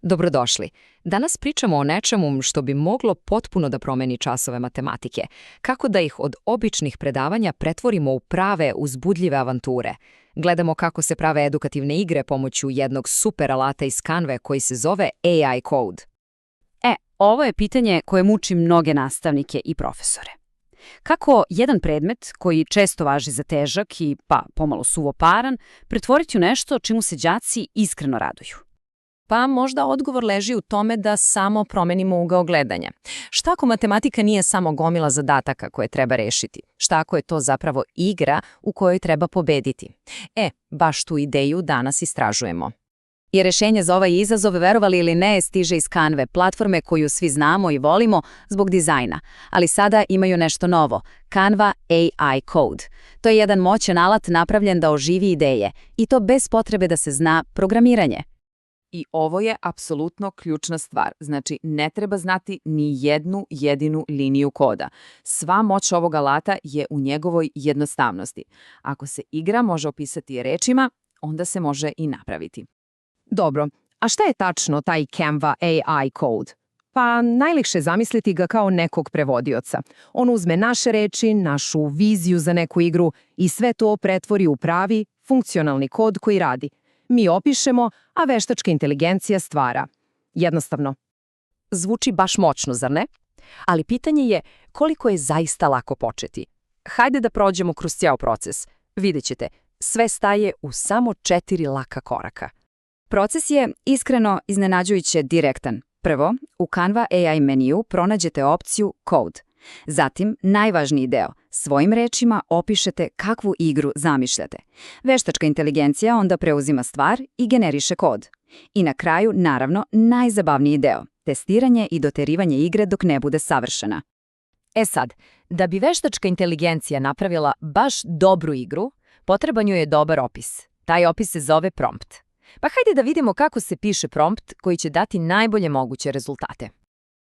Dobrodošli. Danas pričamo o nečemu što bi moglo potpuno da promeni časove matematike. Kako da ih od običnih predavanja pretvorimo u prave, uzbudljive avanture. Gledamo kako se prave edukativne igre pomoću jednog super alata iz Canve koji se zove AI Code. Ovo je pitanje koje muči mnoge nastavnike i profesore. Kako jedan predmet, koji često važi za težak i pomalo suvoparan, pretvoriti u nešto čemu se đaci iskreno raduju? Pa možda odgovor leži u tome da samo promenimo ugao gledanja. Šta ako matematika nije samo gomila zadataka koje treba rešiti? Šta ako je to zapravo igra u kojoj treba pobediti? Baš tu ideju danas istražujemo. I rešenje za ovaj izazov, verovali ili ne, stiže iz Canve, platforme koju svi znamo i volimo zbog dizajna. Ali sada imaju nešto novo, Canva AI Code. To je jedan moćan alat napravljen da oživi ideje, i to bez potrebe da se zna programiranje. I ovo je apsolutno ključna stvar. Znači, ne treba znati ni jednu jedinu liniju koda. Sva moć ovog alata je u njegovoj jednostavnosti. Ako se igra može opisati rečima, onda se može i napraviti. Dobro, a šta je tačno taj Canva AI Code? Pa najlakše zamisliti ga kao nekog prevodioca. On uzme naše reči, našu viziju za neku igru i sve to pretvori u pravi, funkcionalni kod koji radi. Mi opišemo, a veštačka inteligencija stvara. Jednostavno. Zvuči baš moćno, zar ne? Ali pitanje je koliko je zaista lako početi. Hajde da prođemo kroz cijel proces. Vidjet ćete, sve staje u samo 4 laka koraka. Proces je iskreno iznenađujuće direktan. Prvo, u Canva AI meniju pronađete opciju Code. Zatim, najvažniji deo, svojim rečima opišete kakvu igru zamišljate. Veštačka inteligencija onda preuzima stvar i generiše kod. I na kraju, naravno, najzabavniji deo, testiranje i doterivanje igre dok ne bude savršena. Sad, da bi veštačka inteligencija napravila baš dobru igru, potreban joj je dobar opis. Taj opis se zove prompt. Pa hajde da vidimo kako se piše prompt koji će dati najbolje moguće rezultate.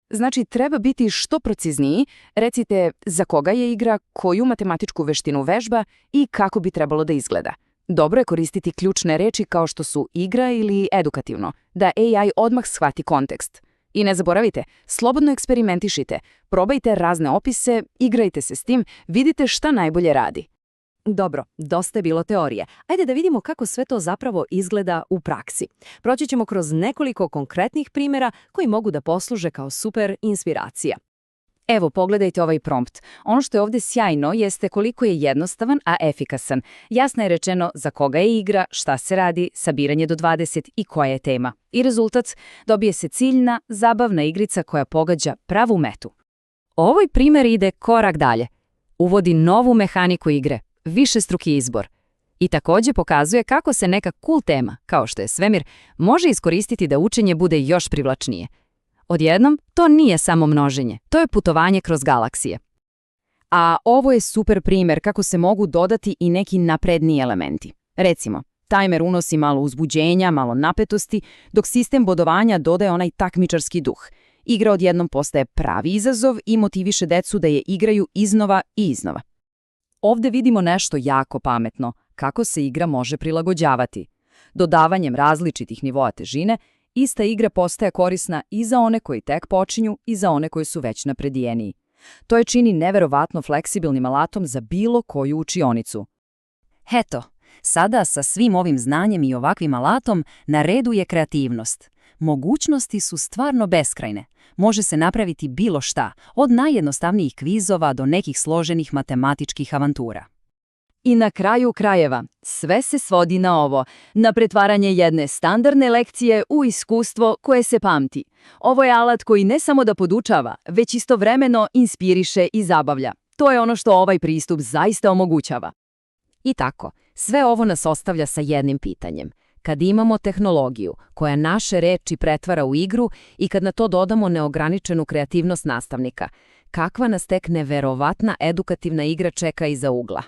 Znači, treba biti što precizniji. Recite za koga je igra, koju matematičku veštinu vežba i kako bi trebalo da izgleda. Dobro je koristiti ključne reči kao što su igra ili edukativno, da AI odmah shvati kontekst. I ne zaboravite, slobodno eksperimentišite, probajte razne opise, igrajte se s tim, vidite šta najbolje radi. Dobro, dosta je bilo teorije. Ajde da vidimo kako sve to zapravo izgleda u praksi. Proći ćemo kroz nekoliko konkretnih primjera koji mogu da posluže kao super inspiracija. Evo, pogledajte ovaj prompt. Ono što je ovdje sjajno jeste koliko je jednostavan, a efikasan. Jasno je rečeno za koga je igra, šta se radi, sabiranje do 20 i koja je tema. I rezultat, dobije se ciljna, zabavna igrica koja pogađa pravu metu. Ovaj primjer ide korak dalje. Uvodi novu mehaniku igre, višestruki izbor. I također pokazuje kako se neka cool tema, kao što je svemir, može iskoristiti da učenje bude još privlačnije. Odjednom, to nije samo množenje, to je putovanje kroz galaksije. A ovo je super primjer kako se mogu dodati i neki napredniji elementi. Recimo, tajmer unosi malo uzbuđenja, malo napetosti, dok sistem bodovanja dodaje onaj takmičarski duh. Igra odjednom postaje pravi izazov i motiviše decu da je igraju iznova i iznova. Ovdje vidimo nešto jako pametno, kako se igra može prilagođavati. Dodavanjem različitih nivoa težine, ista igra postaje korisna i za one koji tek počinju i za one koji su već napredijeniji. To je čini neverovatno fleksibilnim alatom za bilo koju učionicu. Eto, sada sa svim ovim znanjem i ovakvim alatom na redu je kreativnost. Mogućnosti su stvarno beskrajne. Može se napraviti bilo šta, od najjednostavnijih kvizova do nekih složenih matematičkih avantura. I na kraju krajeva, sve se svodi na ovo, na pretvaranje jedne standardne lekcije u iskustvo koje se pamti. Ovo je alat koji ne samo da podučava, već istovremeno inspiriše i zabavlja. To je ono što ovaj pristup zaista omogućava. I tako, sve ovo nas ostavlja sa jednim pitanjem. Kad imamo tehnologiju koja naše reči pretvara u igru i kad na to dodamo neograničenu kreativnost nastavnika, kakva nas tek neverovatna edukativna igra čeka iza ugla?